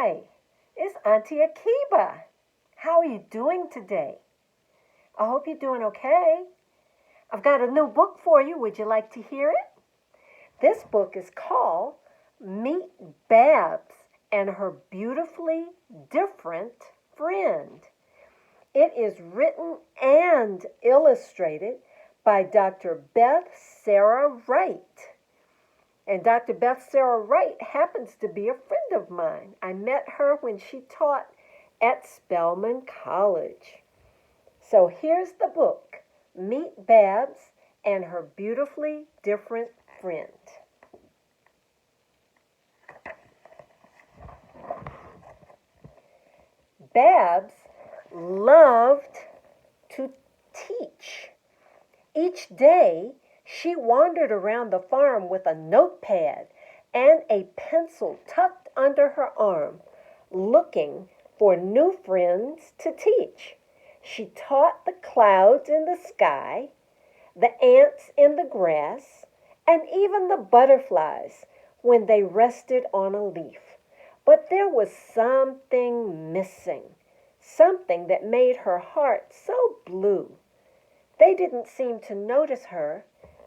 Hi, it's Auntie Akiba. How are you doing today? I hope you're doing okay. I've got a new book for you. Would you like to hear it? This book is called Meet Babs and Her Beautifully Different Friend. It is written and illustrated by Dr. Beth-Sarah Wright. And Dr. Beth-Sarah Wright happens to be a friend of mine. I met her when she taught at Spelman College. So here's the book, Meet Babs and Her Beautifully Different Friend. Babs loved to teach. Each day, she wandered around the farm with a notepad and a pencil tucked under her arm, looking for new friends to teach. She taught the clouds in the sky, the ants in the grass, and even the butterflies when they rested on a leaf. But there was something missing, something that made her heart so blue. They didn't seem to notice her,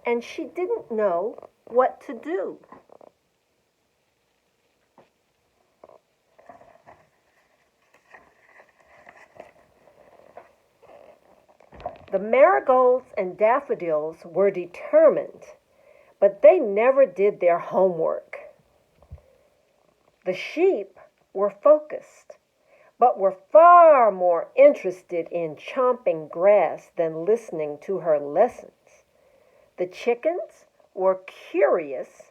and she didn't know what to do. The marigolds and daffodils were determined, but they never did their homework. The sheep were focused, but were far more interested in chomping grass than listening to her lessons. The chickens were curious,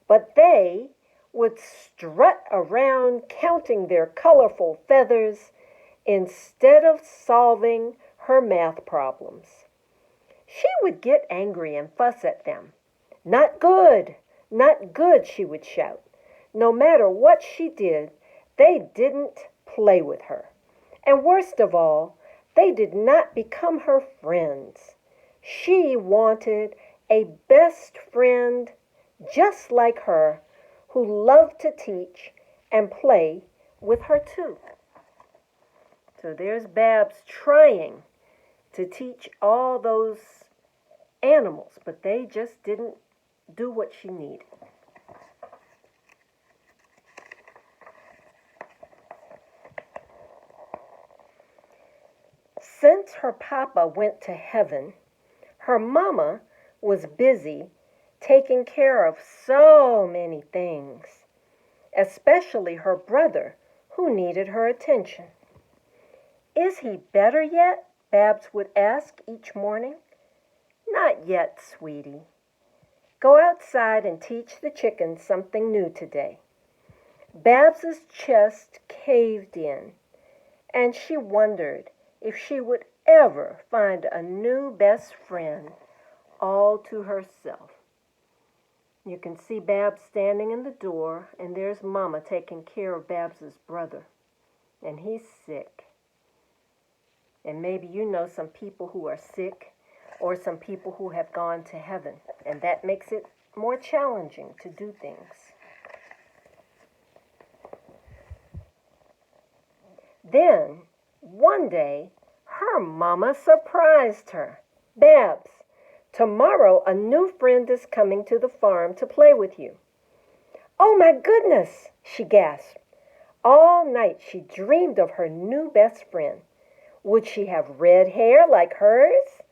but they would strut around counting their colorful feathers instead of solving her math problems. She would get angry and fuss at them. "Not good, not good," she would shout. No matter what she did, they didn't play with her. And worst of all, they did not become her friends. She wanted a best friend just like her who loved to teach and play with her too. So there's Babs trying to teach all those animals, but they just didn't do what she needed. Since her papa went to heaven, her mama was busy taking care of so many things, especially her brother, who needed her attention. "Is he better yet?" Babs would ask each morning. "Not yet, sweetie. Go outside and teach the chickens something new today." Babs's chest caved in, and she wondered if she would ever find a new best friend all to herself. You can see Babs standing in the door, and there's Mama taking care of Babs's brother, and he's sick. And maybe you know some people who are sick or some people who have gone to heaven, and that makes it more challenging to do things. Then, one day, her mama surprised her. "Babs, tomorrow a new friend is coming to the farm to play with you." "Oh my goodness," she gasped. All night she dreamed of her new best friend. Would she have red hair like hers?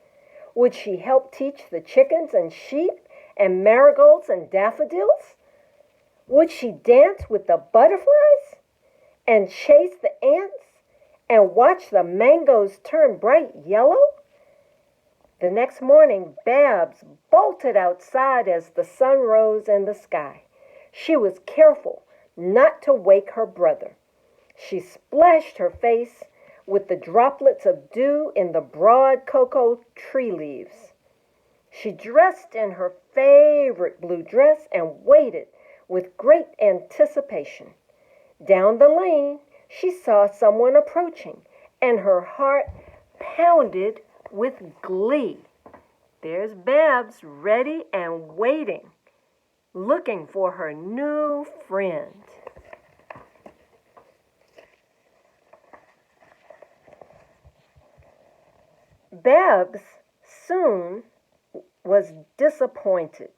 Would she help teach the chickens and sheep and marigolds and daffodils? Would she dance with the butterflies and chase the ants and watch the mangoes turn bright yellow? The next morning, Babs bolted outside as the sun rose in the sky. She was careful not to wake her brother. She splashed her face with the droplets of dew in the broad cocoa tree leaves. She dressed in her favorite blue dress and waited with great anticipation. Down the lane, she saw someone approaching, and her heart pounded with glee. There's Babs, ready and waiting, looking for her new friend. Babs soon was disappointed.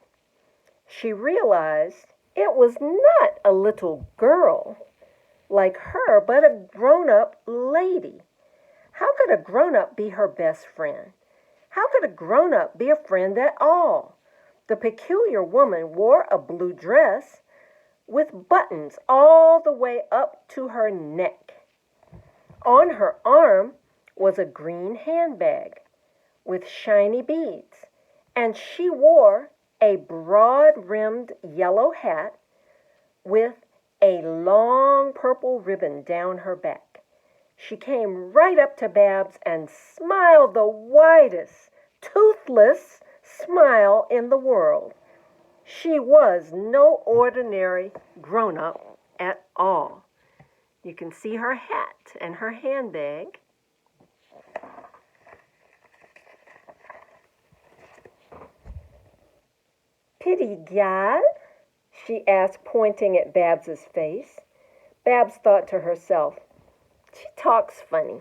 She realized it was not a little girl like her, but a grown-up lady. How could a grown-up be her best friend? How could a grown-up be a friend at all? The peculiar woman wore a blue dress with buttons all the way up to her neck. On her arm was a green handbag with shiny beads, and she wore a broad-rimmed yellow hat with a long purple ribbon down her back. She came right up to Babs and smiled the widest, toothless smile in the world. She was no ordinary grown-up at all. You can see her hat and her handbag. Pretty gal? She asked, pointing at Babs's face. Babs thought to herself, she talks funny.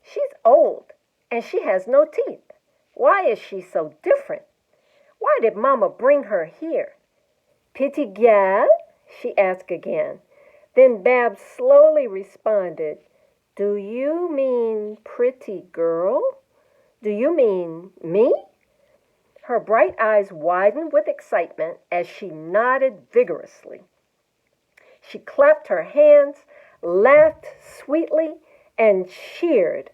She's old, and she has no teeth. Why is she so different? Why did Mama bring her here? Pretty gal? She asked again. Then Babs slowly responded, do you mean pretty girl? Do you mean me? Her bright eyes widened with excitement as she nodded vigorously. She clapped her hands, laughed sweetly, and cheered.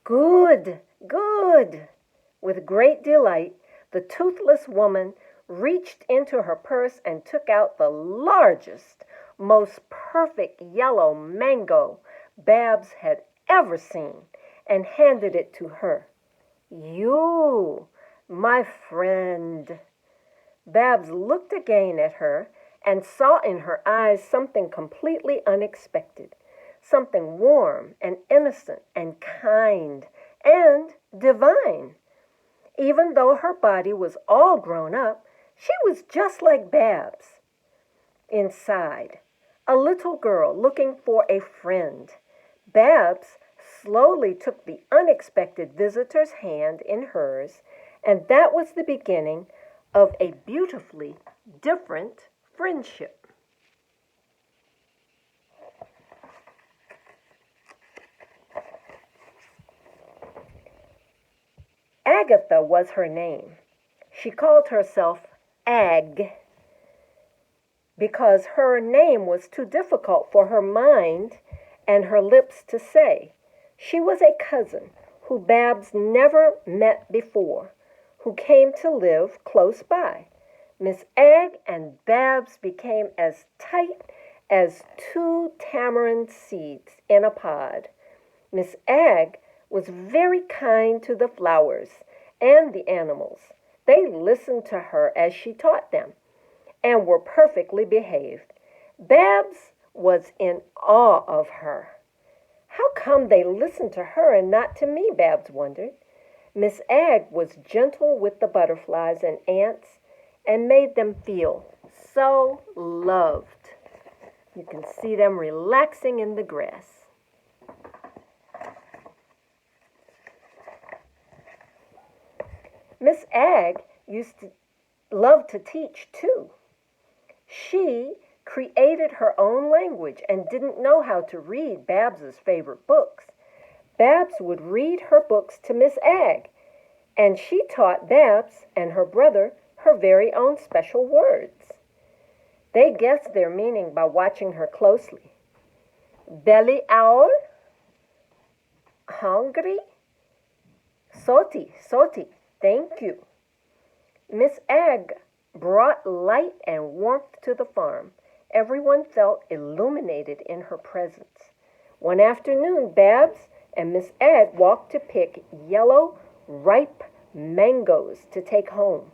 Good, good. With great delight, the toothless woman reached into her purse and took out the largest, most perfect yellow mango Babs had ever seen and handed it to her. You, my friend. Babs looked again at her and saw in her eyes something completely unexpected, something warm and innocent and kind and divine. Even though her body was all grown up, she was just like Babs. Inside, a little girl looking for a friend. Babs slowly took the unexpected visitor's hand in hers, and that was the beginning of a beautifully different friendship. Agatha was her name. She called herself Ag because her name was too difficult for her mind and her lips to say. She was a cousin who Babs never met before, who came to live close by. Miss Ag and Babs became as tight as two tamarind seeds in a pod. Miss Ag was very kind to the flowers and the animals. They listened to her as she taught them and were perfectly behaved. Babs was in awe of her. How come they listened to her and not to me, Babs wondered. Miss Ag was gentle with the butterflies and ants and made them feel so loved. You can see them relaxing in the grass. Miss Ag used to love to teach too. She created her own language and didn't know how to read Babs's favorite books. Babs would read her books to Miss Ag, and she taught Babs and her brother her very own special words. They guessed their meaning by watching her closely. Belly owl, hungry, soti, thank you. Miss Ag brought light and warmth to the farm. Everyone felt illuminated in her presence. One afternoon, Babs and Miss Ag walked to pick yellow, ripe mangoes to take home.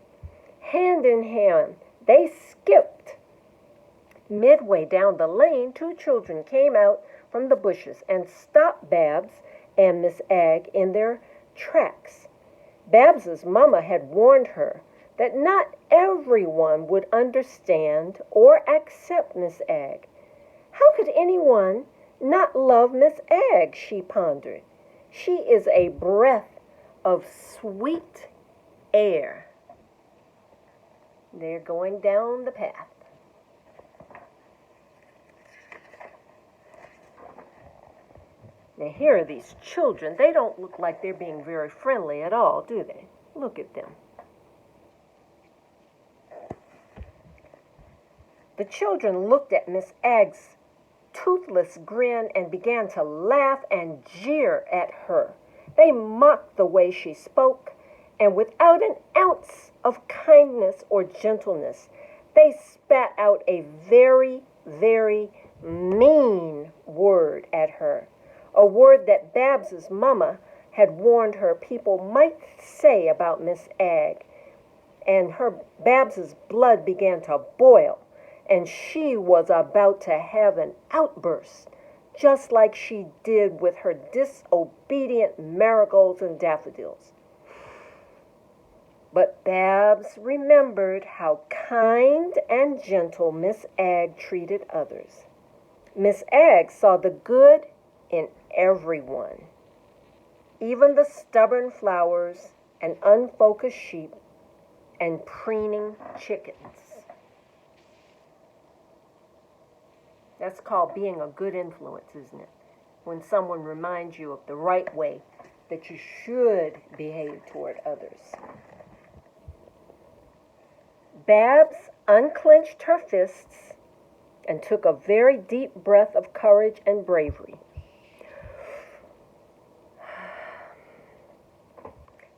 Hand in hand, they skipped. Midway down the lane, two children came out from the bushes and stopped Babs and Miss Ag in their tracks. Babs's mama had warned her that not everyone would understand or accept Miss Ag. How could anyone not love Miss Ag, she pondered. She is a breath of sweet air. They're going down the path. Now here are these children. They don't look like they're being very friendly at all, do they? Look at them. The children looked at Miss Agg's toothless grin and began to laugh and jeer at her. They mocked the way she spoke, and without an ounce of kindness or gentleness, they spat out a very, very mean word at her, a word that Babs's mama had warned her people might say about Miss Agg, and Babs's blood began to boil, and she was about to have an outburst, just like she did with her disobedient marigolds and daffodils. But Babs remembered how kind and gentle Miss Agg treated others. Miss Agg saw the good in everyone, even the stubborn flowers and unfocused sheep and preening chickens. That's called being a good influence, isn't it? When someone reminds you of the right way that you should behave toward others. Babs unclenched her fists and took a very deep breath of courage and bravery.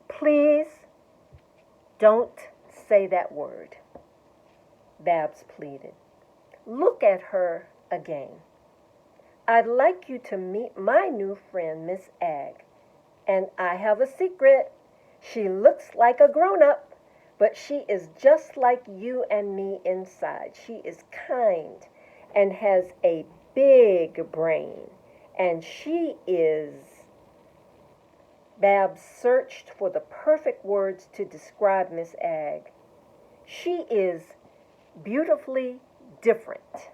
Please don't say that word, Babs pleaded. Look at her again. I'd like you to meet my new friend, Miss Agg. And I have a secret. She looks like a grown-up, but she is just like you and me inside. She is kind and has a big brain. And she is... Babs searched for the perfect words to describe Miss Agg. She is beautifully different.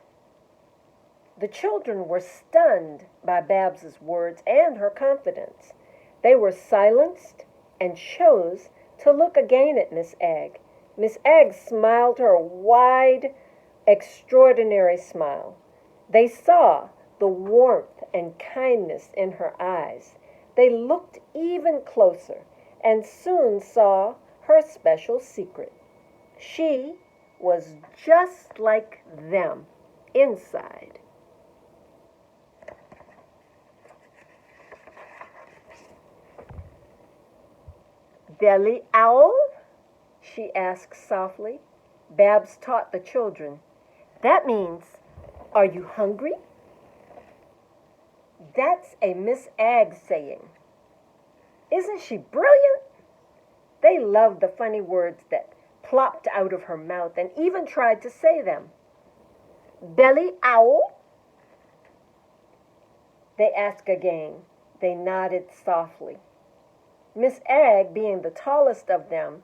The children were stunned by Babs's words and her confidence. They were silenced and chose to look again at Miss Agg. Miss Agg smiled her wide, extraordinary smile. They saw the warmth and kindness in her eyes. They looked even closer and soon saw her special secret. She was just like them inside. Belly owl? She asked softly. Babs taught the children. That means, are you hungry? That's a Miss Agg saying. Isn't she brilliant? They loved the funny words that plopped out of her mouth and even tried to say them. Belly owl? They asked again. They nodded softly. Miss Agg, being the tallest of them,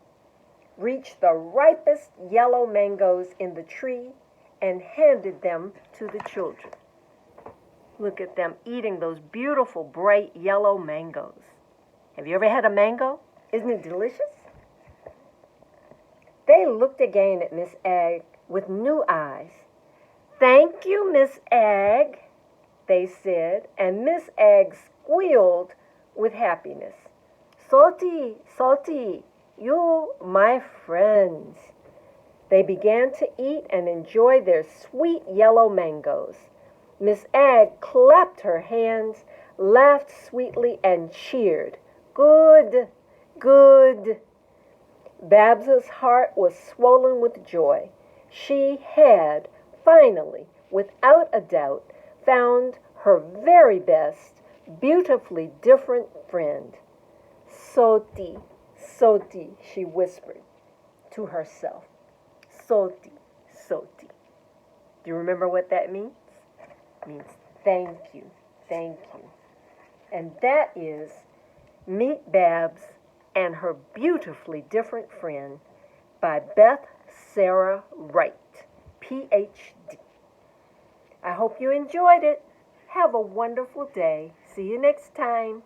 reached the ripest yellow mangoes in the tree and handed them to the children. Look at them eating those beautiful, bright yellow mangoes. Have you ever had a mango? Isn't it delicious? They looked again at Miss Agg with new eyes. Thank you, Miss Agg, they said, and Miss Agg squealed with happiness. Salty, Salty, you, my friends. They began to eat and enjoy their sweet yellow mangoes. Miss Agg clapped her hands, laughed sweetly, and cheered. Good, good. Babs's heart was swollen with joy. She had, finally, without a doubt, found her very best, beautifully different friend. Soti, Soti, she whispered to herself. Soti, Soti. Do you remember what that means? It means thank you, thank you. And that is Meet Babs and Her Beautifully Different Friend by Beth-Sarah Wright, Ph.D. I hope you enjoyed it. Have a wonderful day. See you next time.